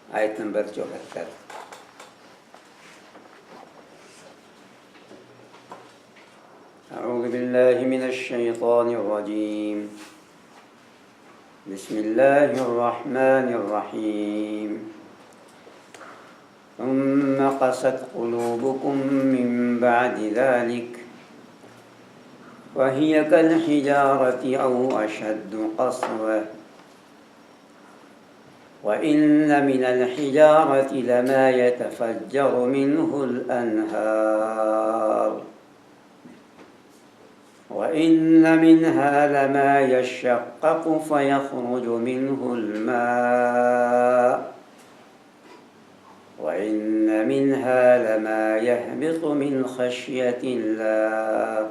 آیت نمبر 74۔ اعوذ باللہ من الشیطان الرجیم، بسم اللہ الرحمن الرحیم۔ ثم قست قلوبكم من بعد ذلك وهي كالحجارة أو أشد قسوة وإن من الحجارة لما يتفجر منه الأنهار وإن منها لما يشقق فيخرج منه الماء وإن منها لما يهبط من خشية الله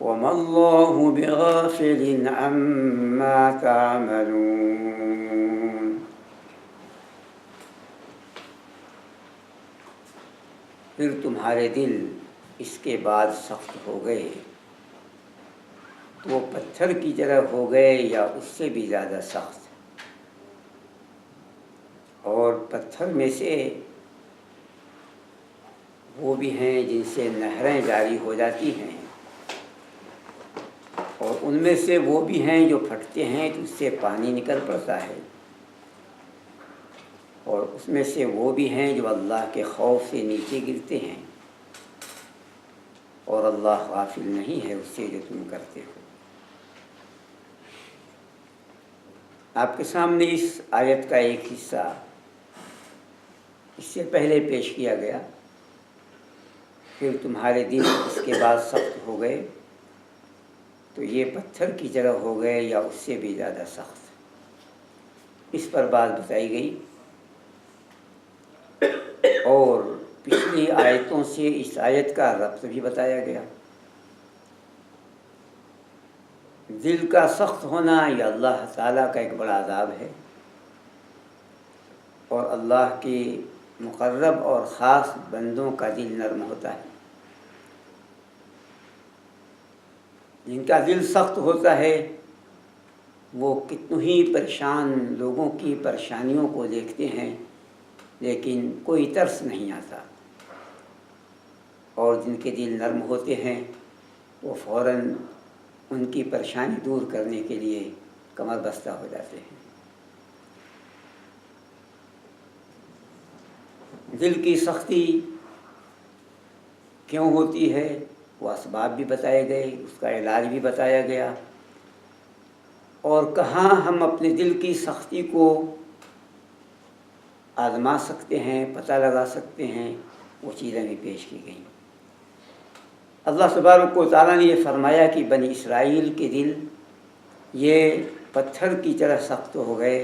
وما الله بغافل عما تعملون۔ پھر تمہارے دل اس کے بعد سخت ہو گئے تو وہ پتھر کی طرح ہو گئے یا اس سے بھی زیادہ سخت، اور پتھر میں سے وہ بھی ہیں جن سے نہریں جاری ہو جاتی ہیں، اور ان میں سے وہ بھی ہیں جو پھٹتے ہیں تو اس سے پانی نکل پڑتا ہے، اور اس میں سے وہ بھی ہیں جو اللہ کے خوف سے نیچے گرتے ہیں، اور اللہ غافل نہیں ہے اس سے جو تم کرتے ہو۔ آپ کے سامنے اس آیت کا ایک حصہ اس سے پہلے پیش کیا گیا، پھر تمہارے دل اس کے بعد سخت ہو گئے تو یہ پتھر کی طرح ہو گئے یا اس سے بھی زیادہ سخت، اس پر بات بتائی گئی۔ اور پچھلی آیتوں سے اس آیت کا ربط بھی بتایا گیا۔ دل کا سخت ہونا یہ اللہ تعالیٰ کا ایک بڑا عذاب ہے، اور اللہ کے مقرب اور خاص بندوں کا دل نرم ہوتا ہے۔ جن کا دل سخت ہوتا ہے وہ کتنے ہی پریشان لوگوں کی پریشانیوں کو دیکھتے ہیں لیکن کوئی ترس نہیں آتا، اور جن کے دل نرم ہوتے ہیں وہ فوراً ان کی پریشانی دور کرنے کے لیے کمر بستہ ہو جاتے ہیں۔ دل کی سختی کیوں ہوتی ہے وہ اسباب بھی بتائے گئے، اس کا علاج بھی بتایا گیا، اور کہاں ہم اپنے دل کی سختی کو آزما سکتے ہیں، پتہ لگا سکتے ہیں، وہ چیزیں بھی پیش کی گئیں۔ اللہ تبارک و تعالیٰ نے یہ فرمایا کہ بنی اسرائیل کے دل یہ پتھر کی طرح سخت ہو گئے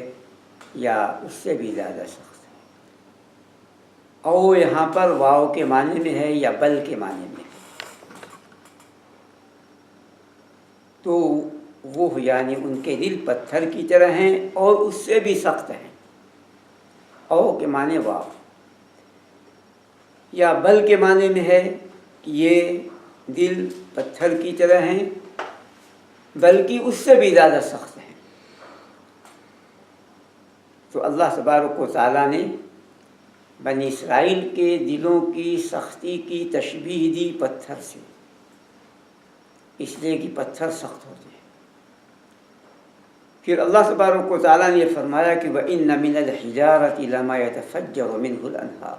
یا اس سے بھی زیادہ سخت۔ او یہاں پر واو کے معنی میں ہے یا بل کے معنی میں ہے، تو وہ یعنی ان کے دل پتھر کی طرح ہیں اور اس سے بھی سخت ہیں۔ او کے معنی واو، یا بل کے معنی میں ہے کہ یہ دل پتھر کی طرح ہیں بلکہ اس سے بھی زیادہ سخت ہیں۔ تو اللہ تبارک و تعالیٰ نے بنی اسرائیل کے دلوں کی سختی کی تشبیہ دی پتھر سے، اس لیے کہ پتھر سخت ہوتے ہیں۔ پھر اللہ تبارک و تعالیٰ نے یہ فرمایا کہ وَإِنَّ مِنَ الْحِجَارَةِ لَمَا يَتَفَجَّرُ مِنْهُ الْأَنْهَارُ،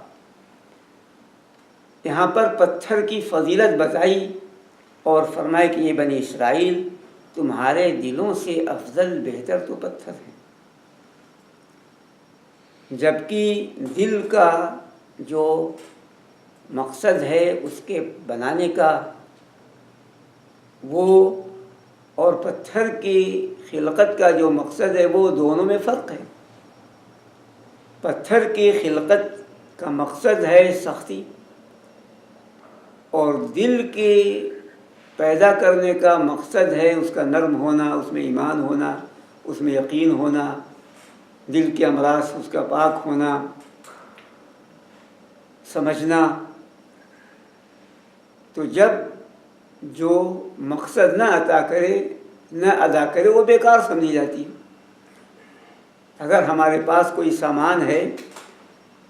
یہاں پر پتھر کی فضیلت بتائی اور فرمایا کہ یہ بنی اسرائیل تمہارے دلوں سے افضل بہتر تو پتھر ہیں، جبکہ دل کا جو مقصد ہے اس کے بنانے کا وہ اور پتھر کی خلقت کا جو مقصد ہے وہ دونوں میں فرق ہے۔ پتھر کی خلقت کا مقصد ہے سختی، اور دل کے پیدا کرنے کا مقصد ہے اس کا نرم ہونا، اس میں ایمان ہونا، اس میں یقین ہونا، دل کے امراض اس کا پاک ہونا، سمجھنا۔ تو جب جو مقصد نہ ادا کرے وہ بیکار سمجھی جاتی ہے۔ اگر ہمارے پاس کوئی سامان ہے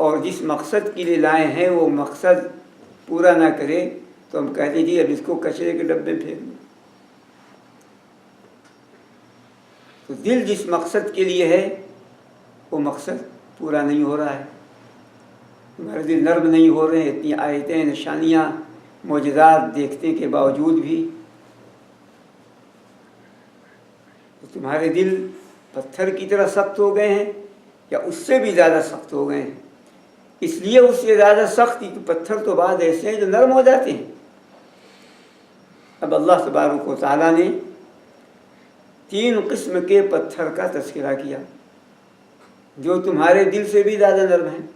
اور جس مقصد کے لیے لائے ہیں وہ مقصد پورا نہ کرے تو ہم کہتے ہیں جی اب اس کو کچرے کے ڈبے میں پھینک دو۔ تو دل جس مقصد کے لیے ہے وہ مقصد پورا نہیں ہو رہا ہے، ہمارے دل نرم نہیں ہو رہے ہیں، اتنی آیتیں نشانیاں معجزات دیکھنے کے باوجود بھی تمہارے دل پتھر کی طرح سخت ہو گئے ہیں یا اس سے بھی زیادہ سخت ہو گئے ہیں۔ اس لیے اس سے زیادہ سخت کہ پتھر تو بعد ایسے ہیں جو نرم ہو جاتے ہیں۔ اب اللہ تبارک و تعالیٰ نے 3 قسم کے پتھر کا تذکرہ کیا جو تمہارے دل سے بھی زیادہ نرم ہیں۔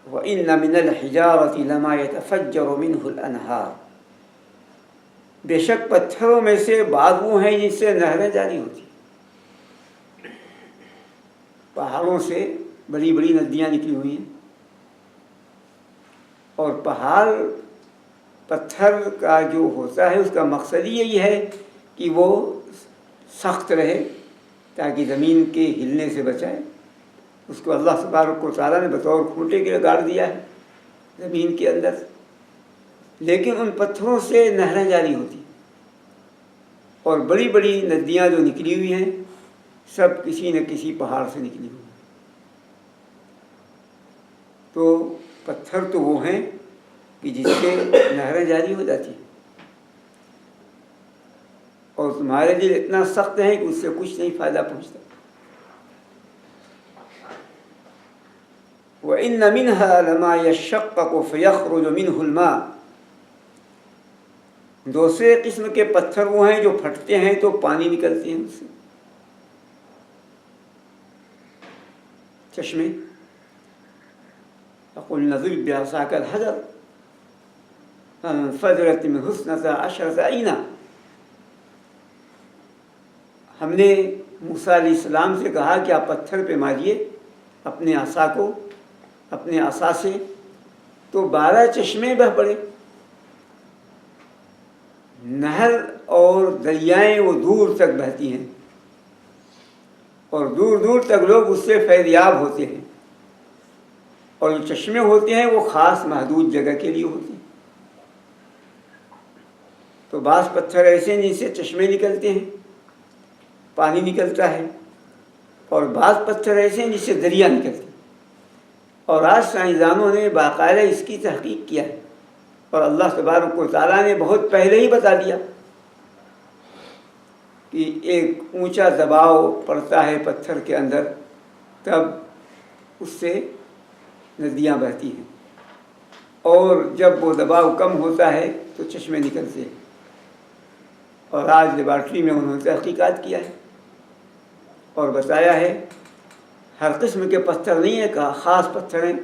وَإِنَّ مِنَ الْحِجَارَةِ لَمَا يَتَفَجَّرُ مِنْهُ الْأَنْهَارُ، بے شک پتھروں میں سے بعض وہ ہیں جن سے نہریں جاری ہوتی، پہاڑوں سے بڑی بڑی ندیاں نکلی ہوئی ہیں، اور پہاڑ پتھر کا جو ہوتا ہے اس کا مقصد یہی ہے کہ وہ سخت رہے تاکہ زمین کے ہلنے سے بچائے۔ اس کو اللہ تبارک و تعالیٰ نے بطور کھوٹے کے گاڑ دیا ہے زمین کے اندر، لیکن ان پتھروں سے نہریں جاری ہوتی، اور بڑی بڑی ندیاں جو نکلی ہوئی ہیں سب کسی نہ کسی پہاڑ سے نکلی ہوئی۔ تو پتھر تو وہ ہیں کہ جس سے نہریں جاری ہو جاتی ہیں، اور تمہارے دل اتنا سخت ہے کہ اس سے کچھ نہیں فائدہ پہنچتا۔ وَإِنَّ مِنْهَا لَمَا يَشَّقَّقُ فَيَخْرُجُ مِنْهُ الْمَاءُ، دوسرے قسم کے پتھر وہ ہیں جو پھٹتے ہیں تو پانی نکلتے ہیں اس سے، چشمے۔ فَقُلْنَا اضْرِب بِعَصَاكَ الْحَجَرَ فَانفَجَرَتْ مِنْهُ اثْنَتَا عَشْرَةَ عَيْنًا، ہم نے موسیٰ علیہ السلام سے کہا کہ آپ پتھر پہ ماریے اپنے عصا کو، اپنے عصا سے، تو 12 چشمے بہہ پڑے۔ نہر اور دریائیں وہ دور تک بہتی ہیں اور دور دور تک لوگ اس سے فیض یاب ہوتے ہیں، اور جو چشمے ہوتے ہیں وہ خاص محدود جگہ کے لیے ہوتے ہیں۔ تو بعض پتھر ایسے ہیں جن سے چشمے نکلتے ہیں، پانی نکلتا ہے، اور بعض پتھر ایسے ہیں جس سے دریا نکلتے ہیں، اور آج سائنسدانوں نے باقاعدہ اس کی تحقیق کیا ہے، اور اللہ تبارک و تعالیٰ نے بہت پہلے ہی بتا دیا کہ ایک اونچا دباؤ پڑتا ہے پتھر کے اندر تب اس سے ندیاں بہتی ہیں، اور جب وہ دباؤ کم ہوتا ہے تو چشمے نکلتے ہیں۔ اور آج لیبارٹری میں انہوں نے تحقیقات کیا ہے اور بتایا ہے ہر قسم کے پتھر نہیں ہے، کہ خاص پتھر ہیں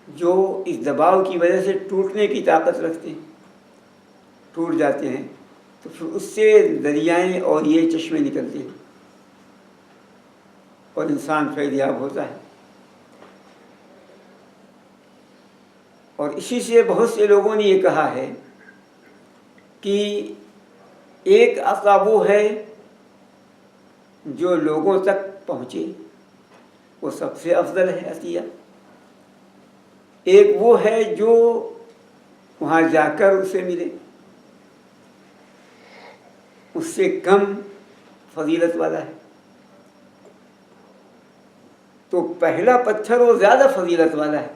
جو اس دباؤ کی وجہ سے ٹوٹنے کی طاقت رکھتے ہیں، ٹوٹ جاتے ہیں تو پھر اس سے دریائیں اور یہ چشمے نکلتے ہیں اور انسان فیض یاب ہوتا ہے۔ اور اسی سے بہت سے لوگوں نے یہ کہا ہے کہ ایک عصا وہ ہے جو لوگوں تک پہنچے، وہ سب سے افضل ہے عطیہ، ایک وہ ہے جو وہاں جا کر اسے ملے، اس سے کم فضیلت والا ہے۔ تو پہلا پتھر وہ زیادہ فضیلت والا ہے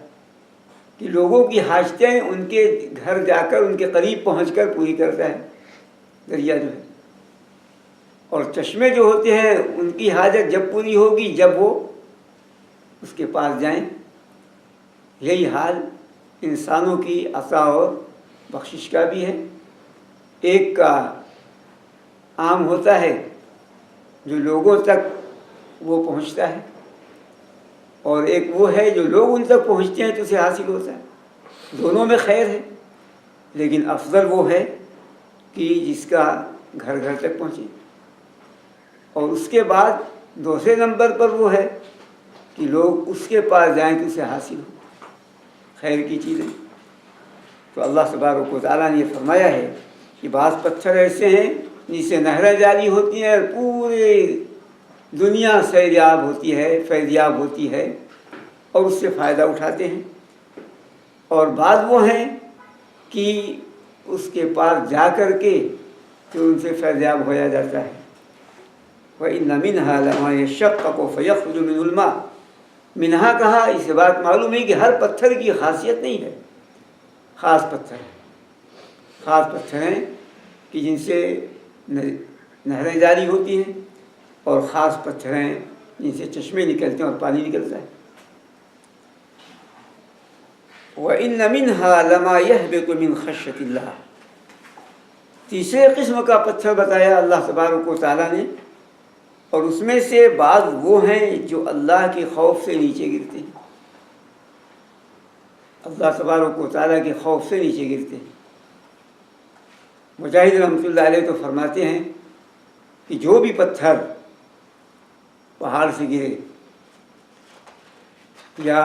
کہ لوگوں کی حاجتیں ان کے گھر جا کر ان کے قریب پہنچ کر پوری کرتا ہے دریا جو ہے، اور چشمے جو ہوتے ہیں ان کی حاجت جب پوری ہوگی جب وہ اس کے پاس جائیں۔ یہی حال انسانوں کی عطا اور بخشش کا بھی ہے، ایک کا عام ہوتا ہے جو لوگوں تک وہ پہنچتا ہے، اور ایک وہ ہے جو لوگ ان تک پہنچتے ہیں تو اسے حاصل ہوتا ہے۔ دونوں میں خیر ہے، لیکن افضل وہ ہے کہ جس کا گھر گھر تک پہنچے، اور اس کے بعد دوسرے نمبر پر وہ ہے کہ لوگ اس کے پاس جائیں تو اسے حاصل ہو خیر کی چیزیں۔ تو اللہ تبارک و تعالیٰ نے یہ فرمایا ہے کہ بعض پتھر ایسے ہیں جس سے نہریں جاری ہوتی ہیں اور پورے دنیا سیریاب ہوتی ہے، فیضیاب ہوتی ہے اور اس سے فائدہ اٹھاتے ہیں، اور بعض وہ ہیں کہ اس کے پاس جا کر کے تو ان سے فیضیاب ہویا جاتا ہے۔ وَإِنَّ مِنْهَا لَمَا يَشَّقَّقُ فَيَخْرُجُ مِنْهُ الْمَاءُ۔ منہا کہا، اس سے بات معلوم ہے کہ ہر پتھر کی خاصیت نہیں ہے، خاص پتھر ہے، خاص پتھر ہیں کہ جن سے نہریں جاری ہوتی ہیں، اور خاص پتھر ہیں جن سے چشمے نکلتے ہیں اور پانی نکلتا ہے۔ وَإِنَّ مِنْهَا لَمَا يَهْبِطُ مِنْ خَشْيَةِ اللَّهِ۔ تیسرے قسم کا پتھر بتایا اللہ تبارک و تعالیٰ نے، اور اس میں سے بعض وہ ہیں جو اللہ کے خوف سے نیچے گرتے ہیں، اللہ تبارک و تعالیٰ کے خوف سے نیچے گرتے ہیں۔ مجاہد رحمۃ اللہ علیہ تو فرماتے ہیں کہ جو بھی پتھر پہاڑ سے گرے یا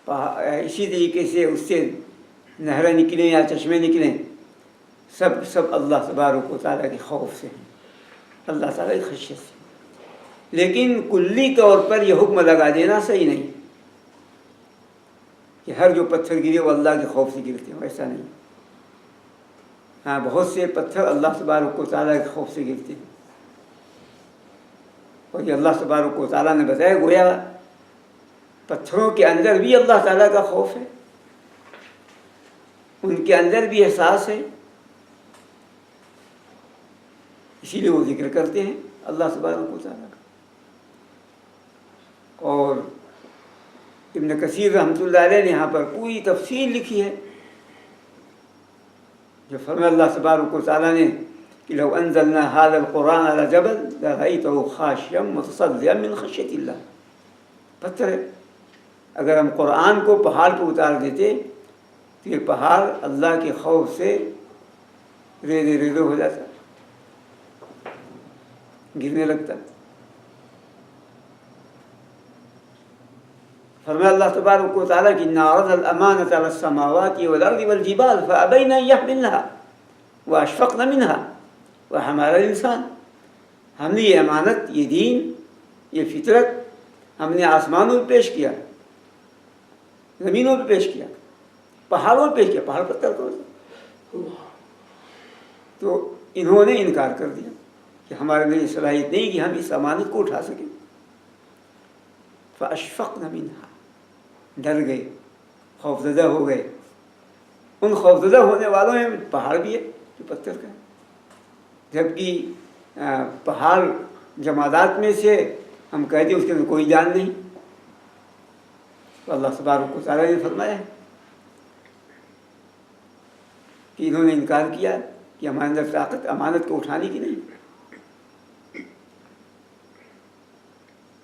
اسی طریقے سے اس سے نہریں نکلیں یا چشمے نکلیں، سب اللہ تبارک و تعالیٰ کے خوف سے ہیں، اللہ تعالیٰ کی خشیت سے۔ لیکن کلی طور پر یہ حکم لگا دینا صحیح نہیں کہ ہر جو پتھر گرے وہ اللہ کے خوف سے گرتے ہیں، ایسا نہیں۔ ہاں، بہت سے پتھر اللہ تبارک و تعالیٰ کے خوف سے گرتے ہیں، اور یہ اللہ تبارک و تعالیٰ نے بتایا، گویا پتھروں کے اندر بھی اللہ تعالیٰ کا خوف ہے، ان کے اندر بھی احساس ہے، اسی لیے وہ ذکر کرتے ہیں اللہ تبارک و تعالیٰ کا۔ اور ابن کثیر رحمۃ اللہ علیہ نے یہاں پر پوری تفصیل لکھی ہے، جو فرمایا اللہ تبارک و تعالیٰ نے کہ لو انزلنا هذا القرآن على جبل لرأيته خاشعا متصدعا من خشية الله۔ پتھر ہے، اگر ہم قرآن کو پہاڑ پہ اتار دیتے تو یہ پہاڑ اللہ کے خوف سے ریزے ریزے ہو جاتا، گرنے لگتا۔ فرمایا اللہ تبارک و تعالیٰ کی إِنَّا عَرَضْنَا الْأَمَانَةَ عَلَى السَّمَاوَاتِ وَالْأَرْضِ وَالْجِبَالِ فَأَبَيْنَ أَن يَحْمِلْنَهَا وَأَشْفَقْنَ مِنْهَا وَحَمَلَهَا الْإِنسَانُ۔ ہم نے یہ امانت، یہ دین، یہ فطرت ہم نے آسمانوں پہ پیش کیا، زمینوں پہ پیش کیا، پہاڑوں پہ پیش کیا، پہاڑ پتھر تو انہوں نے انکار کر دیا کہ ہمارے لیے صلاحیت نہیں کہ ہم اس امانت کو اٹھا سکیں۔ فَأَشْفَقْنَ مِنْهَا، ڈر گئے، خوفزدہ ہو گئے۔ ان خوفزدہ ہونے والوں میں پہاڑ بھی ہے جو پتھر کا ہے، جبکہ پہاڑ جمادات میں سے ہم کہتے ہیں اس کے اندر کوئی جان نہیں، تو اللہ تبارک و تعالیٰ نے فرمایا ہے کہ انہوں نے انکار کیا کہ ہمارے اندر طاقت امانت کو اٹھانے کی نہیں۔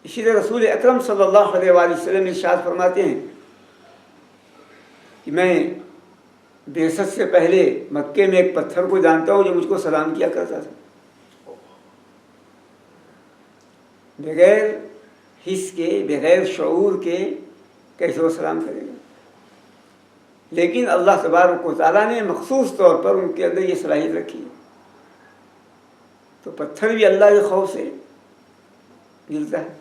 اسی طرح رسول اکرم صلی اللہ علیہ وآلہ وسلم ارشاد فرماتے ہیں کہ میں بعثت سے پہلے مکے میں ایک پتھر کو جانتا ہوں جو مجھ کو سلام کیا کرتا تھا، بغیر حس کے، بغیر شعور کے کیسے وہ سلام کرے گا؟ لیکن اللہ تبارک و تعالیٰ نے مخصوص طور پر ان کے اندر یہ صلاحیت رکھی ہے، تو پتھر بھی اللہ کے خوف سے گرتا ہے۔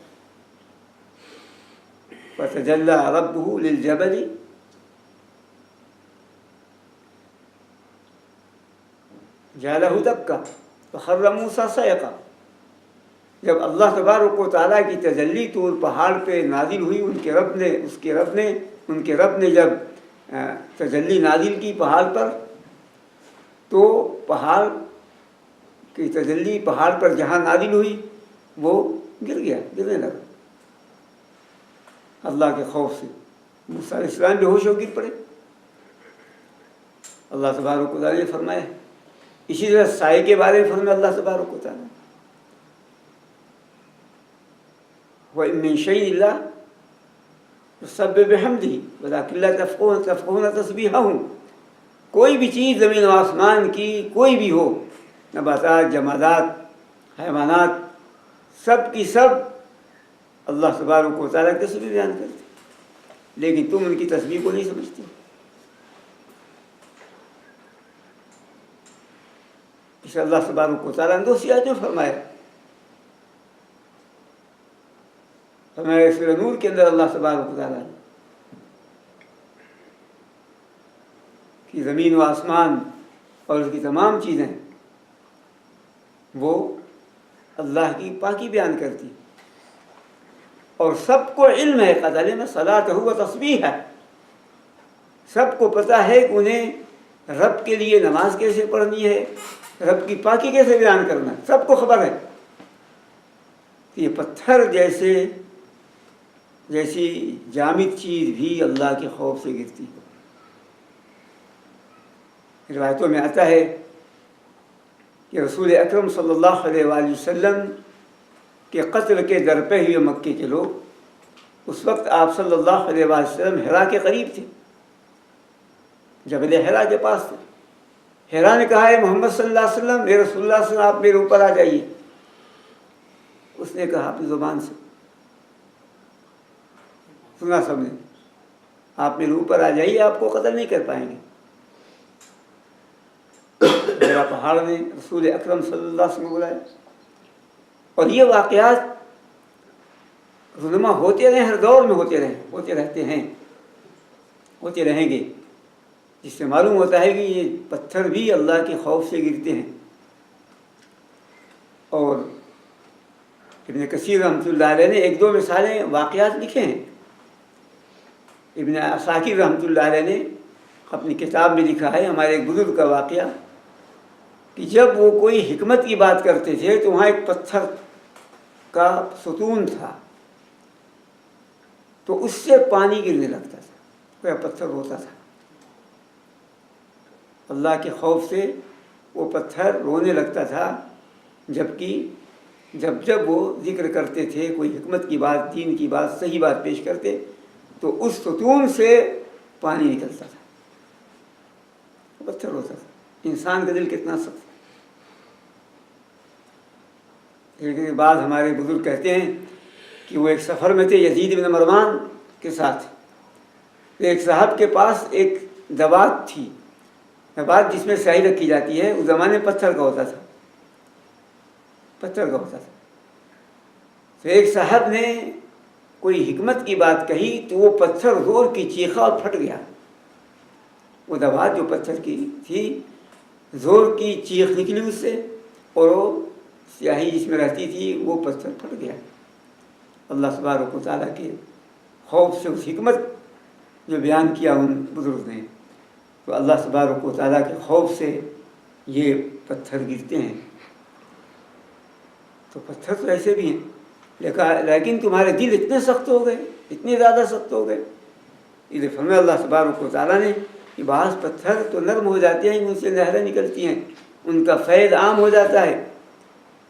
فَتَجَلَّى رَبُّهُ لِلْجَبَلِ جَعَلَهُ دَكًّا فَخَرَّ مُوسَىٰ صَعِقًا۔ جب اللہ تبارک و تعالیٰ کی تجلی طور پہاڑ پہ نازل ہوئی، ان کے رب نے جب تجلی نازل کی پہاڑ پر، تو پہاڑ کی تجلی پہاڑ پر جہاں نازل ہوئی وہ گر گیا، گرنے لگا اللہ کے خوف سے۔ موسیٰ علیہ السلام بے ہوش ہو گر پڑے۔ اللہ تبارک و تعالیٰ نے فرمایا، اسی طرح سائے کے بارے میں فرمایا اللہ تبارک و تعالیٰ، وَإِن مِّن شَيْءٍ إِلَّا يُسَبِّحُ بِحَمْدِهِ وَلَٰكِن لَّا تَفْقَهُونَ تَسْبِيحَهُم۔ کوئی بھی چیز زمین و آسمان کی کوئی بھی ہو، نباتات، جمادات، حیوانات، سب کی سب اللہ تبارک و تعالیٰ کی تسبیح بیان کرتے، لیکن تم ان کی تسبیح کو نہیں سمجھتے۔ اسے اللہ تبارک و تعالیٰ نے دوسری آیت میں فرمایا سورہ نور کے اندر اللہ تبارک و تعالیٰ نے کہ زمین و آسمان اور اس کی تمام چیزیں وہ اللہ کی پاکی بیان کرتی اور سب کو علم ہے، قد علم صلاۃہ و تسبیح ہے، سب کو پتہ ہے کہ انہیں رب کے لیے نماز کیسے پڑھنی ہے، رب کی پاکی کیسے بیان کرنا ہے، سب کو خبر ہے کہ یہ پتھر جیسی جامد چیز بھی اللہ کے خوف سے گرتی ہے۔ روایتوں میں آتا ہے کہ رسول اکرم صلی اللہ علیہ وآلہ وسلم کے قتل کے در پہ ہوئے مکے کے لوگ اس وقت آپ صلی اللہ علیہ وآلہ وسلم حرا کے قریب تھے، جبل حرا کے پاس تھے۔ حرا نے کہا ہے محمد صلی اللہ علیہ وسلم، میرے رسول اللہ صلی اللہ علیہ وسلم آپ میرے اوپر آ جائیے۔ اس نے کہا اپنی زبان سے، سنا سب نے، آپ میرے اوپر آ جائیے، آپ کو قتل نہیں کر پائیں گے۔ میرا پہاڑ نے رسول اکرم صلی اللہ علیہ وسلم بلایا، اور یہ واقعات رونما ہوتے رہے، ہر دور میں ہوتے رہیں گے، جس سے معلوم ہوتا ہے کہ یہ پتھر بھی اللہ کے خوف سے گرتے ہیں۔ اور ابن کثیر رحمۃ اللہ علیہ نے ایک دو مثالیں واقعات لکھے ہیں۔ ابن عساکر رحمۃ اللہ علیہ نے اپنی کتاب میں لکھا ہے ہمارے ایک بزرگ کا واقعہ کہ جب وہ کوئی حکمت کی بات کرتے تھے تو وہاں ایک پتھر کا ستون تھا، تو اس سے پانی گرنے لگتا تھا، کوئی پتھر روتا تھا، اللہ کے خوف سے وہ پتھر رونے لگتا تھا، جبکہ جب وہ ذکر کرتے تھے کوئی حکمت کی بات، دین کی بات، صحیح بات پیش کرتے تو اس ستون سے پانی نکلتا تھا، پتھر روتا تھا۔ انسان کا دل کتنا سخت ہے۔ لیکن بعد ہمارے بزرگ کہتے ہیں کہ وہ ایک سفر میں تھے یزید بن مروان کے ساتھ، ایک صاحب کے پاس ایک دوات تھی، دوات جس میں سیاہی رکھی جاتی ہے، اس زمانے پتھر کا ہوتا تھا، تو ایک صاحب نے کوئی حکمت کی بات کہی تو وہ پتھر زور کی چیخا اور پھٹ گیا۔ وہ دوات جو پتھر کی تھی زور کی چیخ نکلی اس سے، اور وہ سیاہی جس میں رہتی تھی وہ پتھر پھٹ گیا۔ اللہ تبارک و تعالیٰ کے خوف سے اس حکمت جو بیان کیا ان بزرگ نے، تو اللہ تبارک و تعالیٰ کے خوف سے یہ پتھر گرتے ہیں۔ تو پتھر تو ایسے بھی ہیں، لیکن تمہارے دل اتنے سخت ہو گئے، اتنے زیادہ سخت ہو گئے، یہ فرمایا اللہ تبارک و تعالیٰ نے کہ بعض پتھر تو نرم ہو جاتے ہیں، ان سے نہریں نکلتی ہیں، ان کا فیض عام ہو جاتا ہے،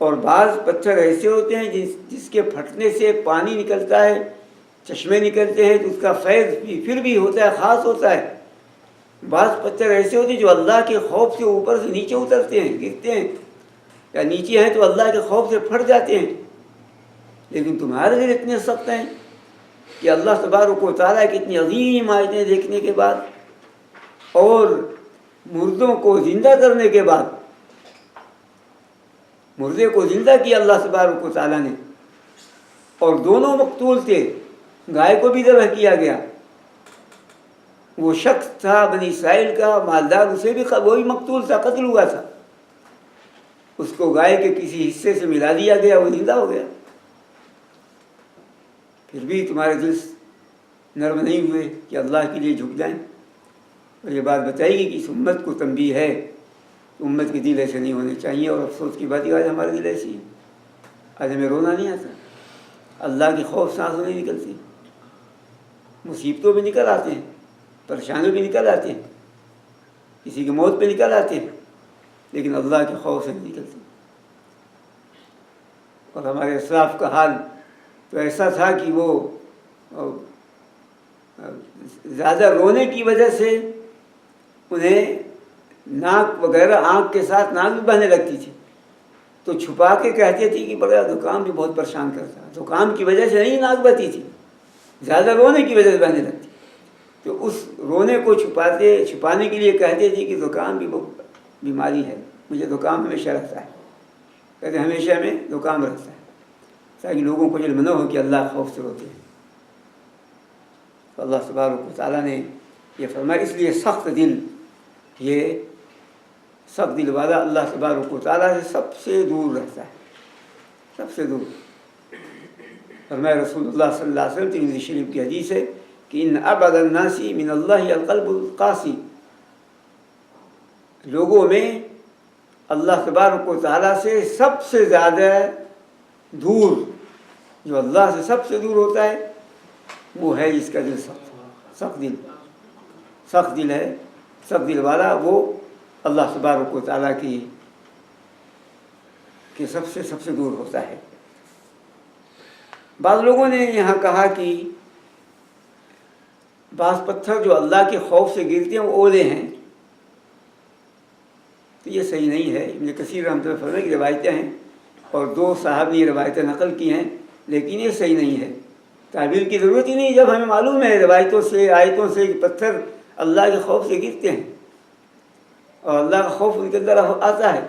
اور بعض پتھر ایسے ہوتے ہیں جس کے پھٹنے سے پانی نکلتا ہے، چشمے نکلتے ہیں، تو اس کا فیض پھر بھی ہوتا ہے، خاص ہوتا ہے۔ بعض پتھر ایسے ہوتے ہیں جو اللہ کے خوف سے اوپر سے نیچے اترتے ہیں، گرتے ہیں، یا نیچے ہیں تو اللہ کے خوف سے پھٹ جاتے ہیں، لیکن تمہارے دل اتنے سخت ہیں کہ اللہ تبارک و تعالیٰ کی اتنی عظیم آیتیں دیکھنے کے بعد اور مردوں کو زندہ کرنے کے بعد، مردے کو زندہ کیا اللہ تبارک و تعالیٰ نے، اور دونوں مقتول تھے، گائے کو بھی ذبح کیا گیا، وہ شخص تھا بنی اسرائیل کا مالدار، اسے بھی وہی مقتول تھا، قتل ہوا تھا، اس کو گائے کے کسی حصے سے ملا دیا گیا، وہ زندہ ہو گیا، پھر بھی تمہارے دل نرم نہیں ہوئے کہ اللہ کے لیے جھک جائیں۔ اور یہ بات بتائے گی کہ اس امت کو تنبیہ ہے، امت کے دل ایسے نہیں ہونے چاہیے، اور افسوس کی بات یہ آج ہمارے دل ایسی ہے، آج ہمیں رونا نہیں آتا، اللہ کے خوف سے آنسو نہیں نکلتے، مصیبتوں میں نکل آتے ہیں، پریشانیوں میں نکل آتے ہیں، کسی کی موت پہ نکل آتے ہیں، لیکن اللہ کے خوف سے نہیں نکلتے۔ اور ہمارے اسلاف کا حال تو ایسا تھا کہ وہ زیادہ رونے کی وجہ سے انہیں ناک وغیرہ، آنکھ کے ساتھ ناک بھی بہنے لگتی تھی، تو چھپا کے کہتے تھے کہ بڑا زکام بھی بہت پریشان کرتا ہے، زکام کی وجہ سے نہیں ناک بہتی تھی، زیادہ رونے کی وجہ سے بہنے لگتی، تو اس رونے کو چھپانے کے لیے کہتے تھے کہ زکام بھی بہت بیماری ہے، مجھے زکام ہمیشہ رہتا ہے. کہتے ہیں ہمیشہ میں زکام رہتا ہے، تاکہ لوگوں کو علم نہ ہو کہ اللہ خوف سے روتے ہیں. تو اللہ تبارک و تعالیٰ نے یہ فرمایا. اس لیے سخت دل، یہ سخت دل والا اللہ تبارک و تعالیٰ سے سب سے دور رہتا ہے، سب سے دور. فرمایا رسول اللہ صلی اللہ علیہ وسلم، ترمذی شریف کی حدیث ہے کہ ان ابعد الناس من اللہ القلب القاسی، لوگوں میں اللہ تبارک و تعالیٰ سے سب سے زیادہ دور، جو اللہ سے سب سے دور ہوتا ہے، وہ ہے جس کا دل سخت دل، سخت دل ہے. سخت دل والا وہ اللہ تبارک و تعالیٰ کی سب سے دور ہوتا ہے. بعض لوگوں نے یہاں کہا کہ بعض پتھر جو اللہ کے خوف سے گرتے ہیں وہ اولے ہیں، تو یہ صحیح نہیں ہے. ابن کثیر رحمۃ اللہ فرمائے کی روایتیں ہیں اور 2 صاحب نے یہ روایتیں نقل کی ہیں، لیکن یہ صحیح نہیں ہے. تعبیر کی ضرورت ہی نہیں، جب ہمیں معلوم ہے روایتوں سے، آیتوں سے کہ پتھر اللہ کے خوف سے گرتے ہیں اور اللہ کا خوف ان کے اندر آتا ہے،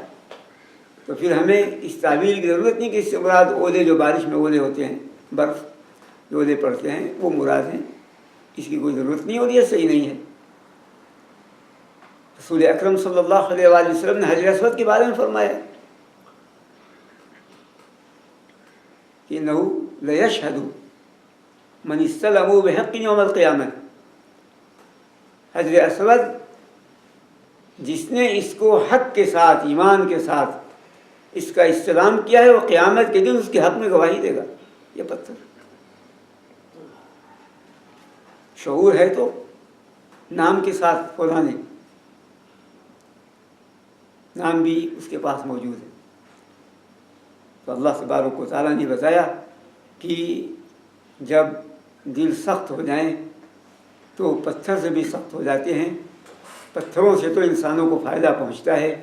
تو پھر ہمیں اس تعبیر کی ضرورت نہیں کہ اس سے مراد اولے، جو بارش میں اولے ہوتے ہیں، برف جو اولے پڑتے ہیں وہ مراد ہیں. اس کی کوئی ضرورت نہیں، اور یہ صحیح نہیں ہے. رسول اکرم صلی اللہ علیہ وآلہ وسلم نے حجر اسود کے بارے میں فرمایا کہ انه لیشهد من استلموا بحق یوم القیامہ. حجر اسود جس نے اس کو حق کے ساتھ، ایمان کے ساتھ اس کا استلام کیا ہے، وہ قیامت کے دن اس کے حق میں گواہی دے گا. یہ پتھر شعور ہے تو نام کے ساتھ خدا نے، نام بھی اس کے پاس موجود ہے. تو اللہ تبارک و تعالیٰ نے بتایا کہ جب دل سخت ہو جائیں تو پتھر سے بھی سخت ہو جاتے ہیں. پتھروں سے تو انسانوں کو فائدہ پہنچتا ہے،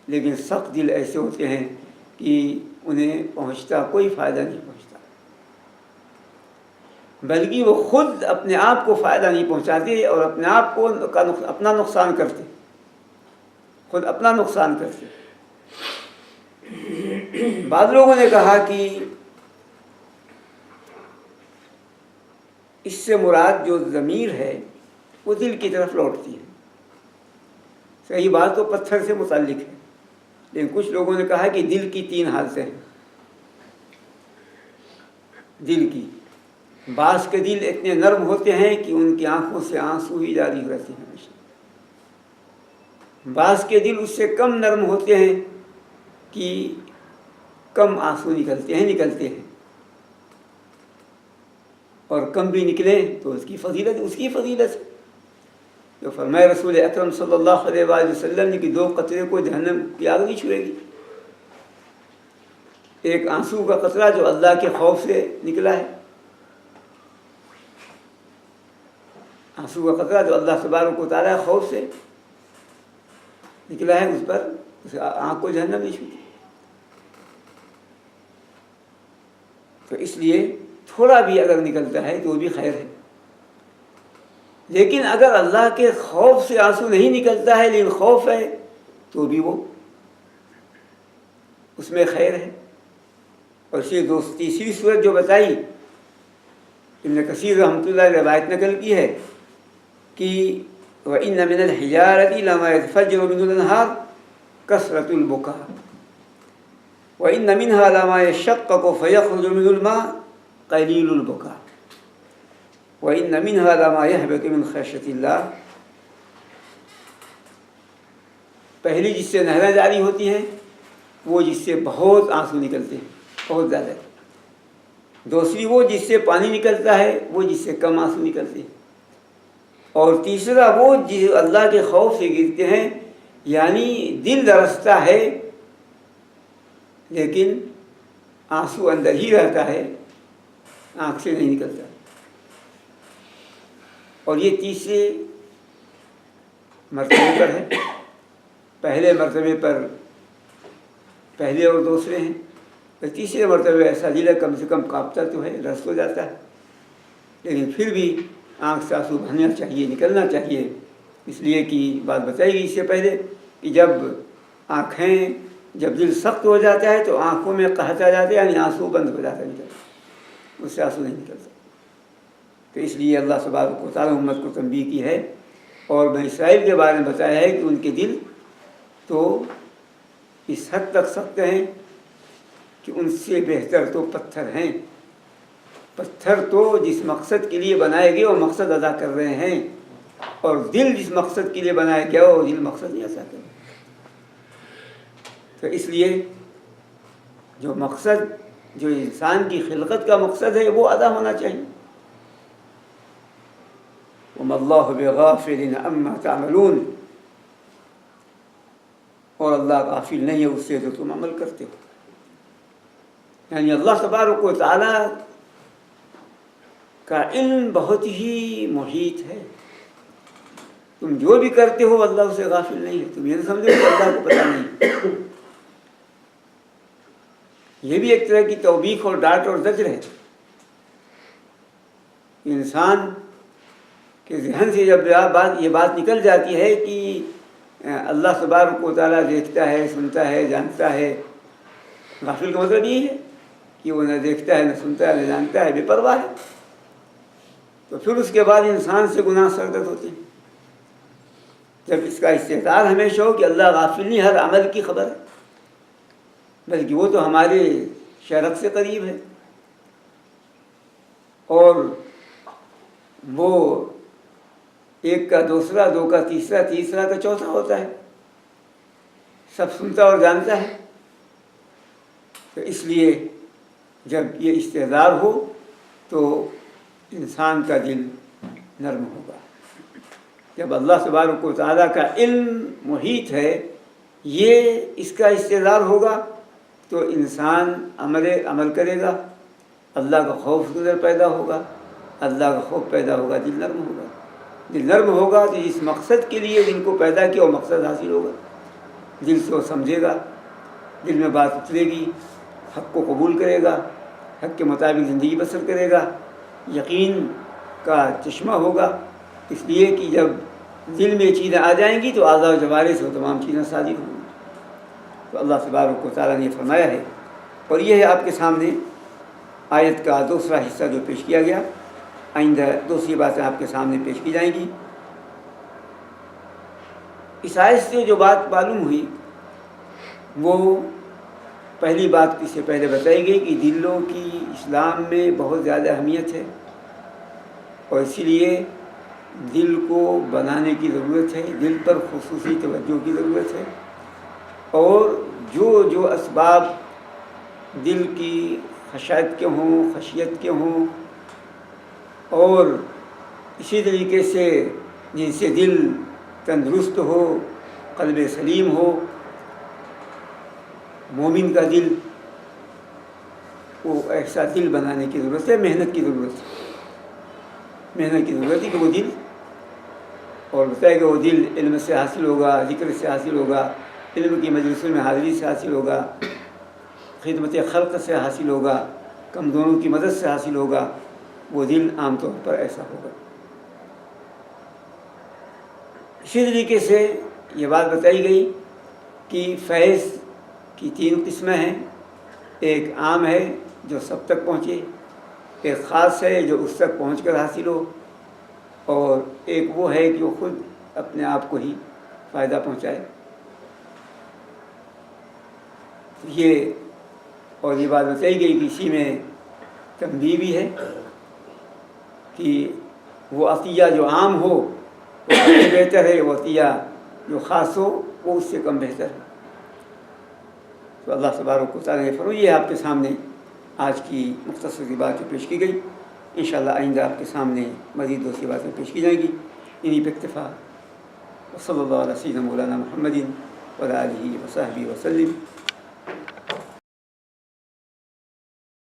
لیکن سخت دل ایسے ہوتے ہیں کہ انہیں پہنچتا کوئی فائدہ نہیں پہنچتا، بلکہ وہ خود اپنے آپ کو فائدہ نہیں پہنچاتے اور اپنے آپ کو اپنا نقصان کرتے، خود اپنا نقصان کرتے. بعض لوگوں نے کہا کہ اس سے مراد جو ضمیر ہے وہ دل کی طرف لوٹتی ہے. صحیح بات تو پتھر سے متعلق ہے، لیکن کچھ لوگوں نے کہا کہ دل کی 3 حالتیں ہیں. دل کی بعض کے دل اتنے نرم ہوتے ہیں کہ ان کی آنکھوں سے آنسو ہی جاری رہتے ہیں ہمیشہ. بعض کے دل اس سے کم نرم ہوتے ہیں کہ کم آنسو نکلتے ہیں اور کم بھی نکلے تو اس کی فضیلت ہے. جو فرمائے رسول اکرم صلی اللہ علیہ وآلہ وسلم نے کہ 2 قطرے کو جہنم کی آگ نہیں چھوئے گی. ایک آنسو کا قطرہ جو اللہ کے خوف سے نکلا ہے، آنسو کا قطرہ جو اللہ تبارک و تعالیٰ خوف سے نکلا ہے، اس پر آنکھ کو جہنم نہیں چھوتی. تو اس لیے تھوڑا بھی اگر نکلتا ہے تو بھی خیر ہے. لیکن اگر اللہ کے خوف سے آنسو نہیں نکلتا ہے لیکن خوف ہے تو بھی وہ اس میں خیر ہے. اور یہ تیسری صورت جو بتائی ابن کثیر رحمۃ اللہ علیہ روایت نقل کی ہے کہ وَإِنَّ مِنَ الْحِجَارَةِ لَمَا يَتَفَجَّرُ مِنْهُ الْأَنْهَارُ كَثْرَةُ الْبُكَاءِ وَإِنَّ مِنْهَا لَمَا يَشَّقَّقُ فَيَخْرُجُ مِنْهُ الْمَاءُ قَلِيلُ الْبُكَاءِ وَإِنَّ مِنْهَا لَمَا يَهْبِطُ مِنْ خَشْيَةِ اللَّهِ. پہلی جس سے نہریں جاری ہوتی ہیں وہ جس سے بہت آنسو نکلتے ہیں، بہت زیادہ. دوسری وہ جس سے پانی نکلتا ہے، وہ جس سے کم آنسو نکلتے ہیں. اور تیسرا وہ جس اللہ کے خوف سے گرتے ہیں، یعنی دل درستا ہے لیکن آنسو اندر ہی رہتا ہے، آنکھ سے نہیں نکلتا. اور یہ تیسرے مرتبے پر ہے. پہلے مرتبے پر پہلے اور دوسرے ہیں، تو تیسرے مرتبے ایسا دل کم سے کم کانپتا تو ہے، رس ہو جاتا ہے، لیکن پھر بھی آنکھ سے آنسو بہنا چاہیے، نکلنا چاہیے. اس لیے کہ بات بتائی گئی اس سے پہلے کہ جب آنکھیں جب دل سخت ہو جاتا ہے تو آنکھوں میں قحط آ جاتا ہے، یعنی آنسو بند ہو جاتا ہے، اس سے آنسو نہیں نکلتا۔ تو اس لیے اللہ تبارک و تعالیٰ امت کو تنبیہ کی ہے، اور بنی اسرائیل کے بارے میں بتایا ہے کہ ان کے دل تو اس حد تک سخت ہیں کہ ان سے بہتر تو پتھر ہیں۔ پتھر تو جس مقصد کے لیے بنائے گئے وہ مقصد ادا کر رہے ہیں، اور دل جس مقصد کے لیے بنایا گیا وہ دل مقصد نہیں ادا کر رہے۔ تو اس لیے جو مقصد، جو انسان کی خلقت کا مقصد ہے وہ ادا ہونا چاہیے۔ وَمَا اللَّهُ بِغَافِلٍ عَمَّا تَعْمَلُونَ، اور اللہ غافل نہیں ہے اس سے جو تم عمل کرتے ہو۔ یعنی اللہ تبارک و تعالیٰ کا علم بہت ہی محیط ہے، تم جو بھی کرتے ہو اللہ اسے غافل نہیں ہے۔ تم یہ نہ سمجھو کہ اللہ کو پتہ نہیں۔ یہ بھی ایک طرح کی توبیخ اور ڈانٹ اور زجر ہے۔ انسان کے ذہن سے جب یہ بات نکل جاتی ہے کہ اللہ تبارک و تعالیٰ دیکھتا ہے، سنتا ہے، جانتا ہے، غافل کا مطلب یہ ہے کہ وہ نہ دیکھتا ہے، نہ سنتا ہے، نہ جانتا ہے، بے پرواہ ہے، تو پھر اس کے بعد انسان سے گناہ سرزد ہوتے ہیں۔ جب اس کا استحضار ہمیشہ ہو کہ اللہ غافل نہیں، ہر عمل کی خبر ہے، بلکہ وہ تو ہمارے شرف سے قریب ہے، اور وہ ایک کا دوسرا، دو کا تیسرا، تیسرا کا چوتھا ہوتا ہے، سب سنتا اور جانتا ہے۔ تو اس لیے جب یہ استحضار ہو تو انسان کا دل نرم ہوگا۔ جب اللہ تبارک و تعالیٰ کا علم محیط ہے، یہ اس کا استحضار ہوگا تو انسان عمل کرے گا، اللہ کا خوف نظر پیدا ہوگا، اللہ کا خوف پیدا ہوگا، دل نرم ہوگا۔ دل نرم ہوگا تو اس مقصد کے لیے جن کو پیدا کیا وہ مقصد حاصل ہوگا، دل سے وہ سمجھے گا، دل میں بات اترے گی، حق کو قبول کرے گا، حق کے مطابق زندگی بسر کرے گا، یقین کا چشمہ ہوگا۔ اس لیے کہ جب دل میں چیزیں آ جائیں گی تو اعضاء و جوارح سے وہ تمام چیزیں صادر ہوں گی۔ تو اللہ تبارک و تعالیٰ نے یہ فرمایا ہے، اور یہ ہے آپ کے سامنے آیت کا دوسرا حصہ جو پیش کیا گیا۔ آئندہ دوسری باتیں آپ کے سامنے پیش کی جائیں گی۔ اس آیت سے جو بات معلوم ہوئی وہ پہلی بات اس سے پہلے بتائی گئی کہ دلوں کی اسلام میں بہت زیادہ اہمیت ہے، اور اسی لیے دل کو بنانے کی ضرورت ہے، دل پر خصوصی توجہ کی ضرورت ہے، اور جو اسباب دل کی خشیت کے ہوں اور اسی طریقے سے جن سے دل تندرست ہو، قلب سلیم ہو، مومن کا دل، وہ ایسا دل بنانے کی ضرورت ہے، محنت کی ضرورت ہے کہ وہ دل، اور بتائے کہ وہ دل علم سے حاصل ہوگا، ذکر سے حاصل ہوگا، علم کی مجلسوں میں حاضری سے حاصل ہوگا، خدمت خلق سے حاصل ہوگا، کمزوروں کی مدد سے حاصل ہوگا، وہ دل عام طور پر ایسا ہوگا۔ اسی طریقے سے یہ بات بتائی گئی کہ فیض کی 3 قسمیں ہیں، ایک عام ہے جو سب تک پہنچے، ایک خاص ہے جو اس تک پہنچ کر حاصل ہو، اور ایک وہ ہے کہ وہ خود اپنے آپ کو ہی فائدہ پہنچائے۔ یہ بات بتائی گئی کہ اسی میں تنبیہ بھی ہے کہ وہ عطیہ جو عام ہو وہ بہتر ہے، وہ عطیہ جو خاص ہو وہ اس سے کم بہتر ہے۔ تو اللہ تبارک و تعالیٰ نے فرمایا، یہ آپ کے سامنے آج کی مختصر سی بات جو پیش کی گئی، انشاءاللہ آئندہ آپ کے سامنے مزید دوسری باتیں پیش کی جائیں گی۔ انہی پہ اکتفا، وصلی اللہ علیہ سیدنا مولانا محمد وعلی آلہ وصحبہ وسلم۔